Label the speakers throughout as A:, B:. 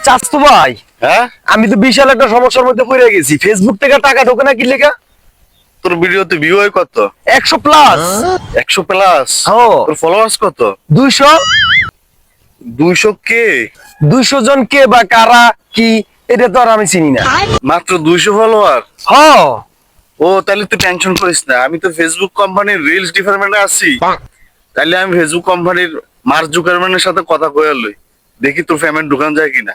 A: চাস্তু ভাই,
B: হ্যাঁ
A: আমি তো বিশাল একটা সমস্যার মধ্যে পড়ে গেছি। ফেসবুক থেকে টাকা ঢোকে না কি লেখা?
B: তোর ভিডিওতে ভিউ হয় কত?
A: 100 প্লাস।
B: 100 প্লাস।
A: ও
B: তোর ফলোয়ার্স কত?
A: 200।
B: 200 কে?
A: 200 জন কে বা কারা কি এটা তো আর আমি চিনি না।
B: মাত্র 200 ফলোয়ার?
A: হ
B: ও তাহলে তুই টেনশন করিস না, আমি তো ফেসবুক কোম্পানির রিলস ডিপার্টমেন্টে আছি। তাহলে আমি ফেসবুক কোম্পানির মার্ক জুকারম্যানের সাথে কথা কইয়া লই, দেখি তোর পেমেন্ট ঢুকান যায় কিনা।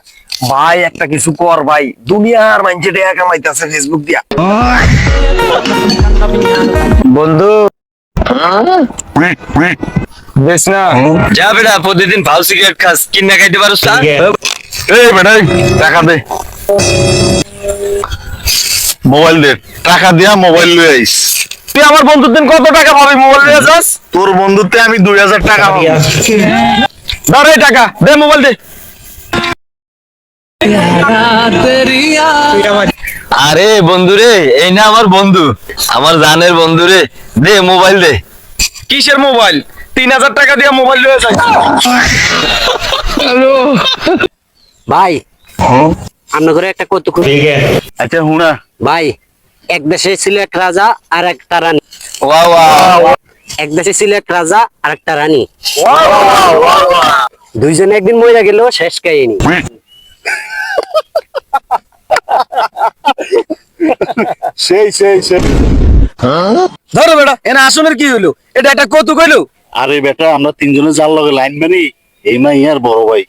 A: ভাই একটা কিছু কর ভাই, দুনিয়ার মানুষে টাকা কামাইতেছে ফেসবুক দিয়া। বন্ধু বেশ না
C: যা বেটা, প্রতিদিন ভালো সিগারেট খাস, কিনা খাইতে পারোস না?
B: এই বেটা টাকা দে, মোবাইল দে, টাকা দিয়া মোবাইল লই আইস।
A: তুই আমার বন্ধুর দিন কত টাকা পাবি মোবাইল নিয়ে যাস?
B: তোর বন্ধুতে আমি 2000 টাকা পাবো।
A: ধর এই টাকা দে, মোবাইল দে।
C: আরে বন্ধু রে, এই না আমার বন্ধু, আমার জানের বন্ধু রে, দে মোবাইল দে।
A: কিসের মোবাইল? 3000 টাকা দিয়ে মোবাইল নিয়ে যাস?
D: ভাই আমরা করে একটা কৌতুক করি।
B: আচ্ছা হুনা,
D: ভাই এক দেশে ছিল এক রাজা আর একটা রানী।
C: ওয়া ওয়া,
D: এক দেশে ছিল এক রাজা আর একটা রানী। দুইজনে একদিন মরে গেল, শেষ কাহিনী।
B: সেই সেই সেই।
A: ধরো বেটা, এনা আসনের কি হইলো? এটা একটা কৌতুক হইলো?
B: আরে বেটা আমরা তিনজনে যার লগে লাইন মানি, এই মা ইয়ার বড় ভাই।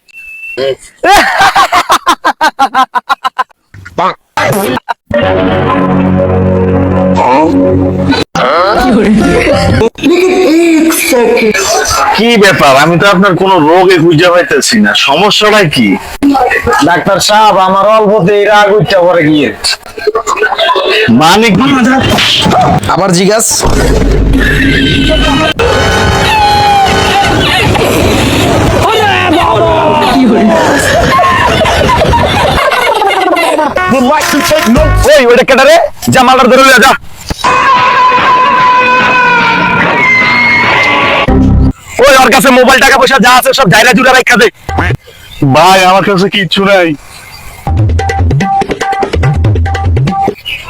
B: কি ব্যাপার, আমি তো আপনার কোনো রোগে খুঁজে পাইতেছি না, সমস্যাটা কি?
A: ডাক্তার সাহেব, আমার অল্পতে রাগ উঠতে পরে গিয়ে।
B: মানে কি?
A: আবার জিজ্ঞাস। ওই ওইটা কেটা রে? জামালদার ধরে লইয়া যা। ওই ওর কাছে মোবাইল টাকা পয়সা যা আছে সব জায়গা জুড়ে রাখা দে।
B: ভাই আমার কাছে কিচ্ছু নাই।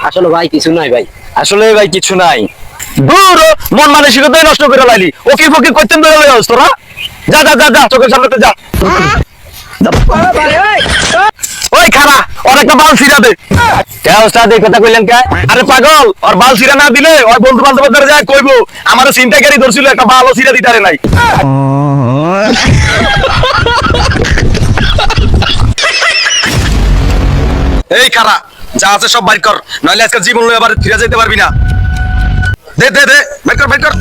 D: আসলে ভাই কিছু নাই ভাই।
A: আসলে ভাই কিছু নাই। দূর হ, মন মানসিকতাই নষ্ট করে লাইলি। ওকে ফকির করতেন ধরে লইয়া আসতো না? যা যা যা যা, চোখের সামনে যা। ওই খারা, ওর একটা বাল ছিড়া দে। কে ওস্তাদ এই কথা কইলেন কে? আরে পাগল, ওর বাল ছিড়া না দিলে ওই বন্ধু বান্ধব ধরে যায় কইবো আমারও চিন্তাকারী ধরছিল, একটা বালও ছিড়া দিতারে নাই। এই খারা, যা আছে সব বাইর কর, নইলে আজকে জীবন লয়ে আবার ফিরে যেতে পারবি না। দে দে দে, বাইর কর বাইর কর।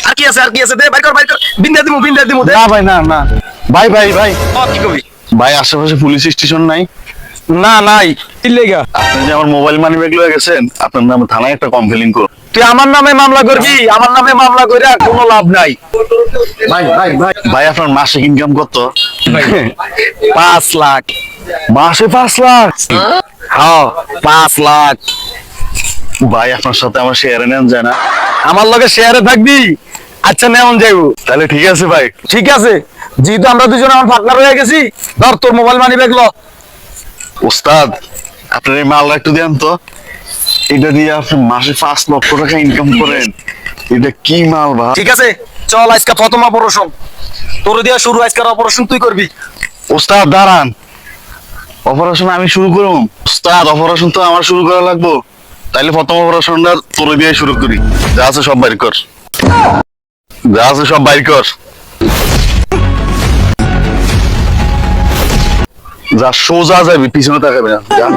A: আর কি আছে, আর কি আছে? দে বাইর কর বাইর কর। বিন্দা দিমু দে।
B: না ভাই না না, ভাই ভাই ভাই
A: ও কি কবি?
B: ভাই আশেপাশে পুলিশ স্টেশন নাই?
A: না নাই। কি লেগা?
B: আপনি যে আমার মোবাইল মানি ব্যাগ লয়ে গেছেন, আপনার নামে থানায় একটা কমপ্লেইন করুন।
A: তুই আমার নামে মামলা করবি? আমার নামে মামলা কইরা কোনো লাভ নাই।
B: ভাই ভাই ভাই ভাই আপনার মাসিক ইনকাম কত?
A: 5 লাখ।
B: মাসে 5 লাখ?
A: হ্যাঁ 5 লাখ।
B: ভাই আপনার সাথে আমার শেয়ারে নেন যায় না?
A: আমার লগে শেয়ারে থাকবি? আচ্ছা নেমন যাইবো।
B: তাহলে ঠিক আছে ভাই।
A: ঠিক আছে, যেহেতু আমরা দুজন আমার পার্টনার হয়ে গেছি, ধর তোর মোবাইল মানি ব্যাগ ল।
B: ওস্তাদ আপনার এই মালটা একটু দেন তো, এটা দিয়ে আপনি মাসে 5 লক্ষ টাকা ইনকাম করেন, এটা কি মাল ভাই?
A: ঠিক আছে, চল আজকে প্রথম অপারেশন তোর দিয়া শুরু। আজকের অপারেশন তুই করবি।
B: ওস্তাদ দাঁড়ান, অপারেশন আমি শুরু করুম? ওস্তাদ অপারেশন তো আমার শুরু করা লাগবো, তাইলে প্রথম অপারেশনটা তোর দিয়ে শুরু করি। যা আছে সব বাইর কর, যা আছে সব বাইর কর। যা সোজা যাবি, পিছনে তাকাবি না, যা।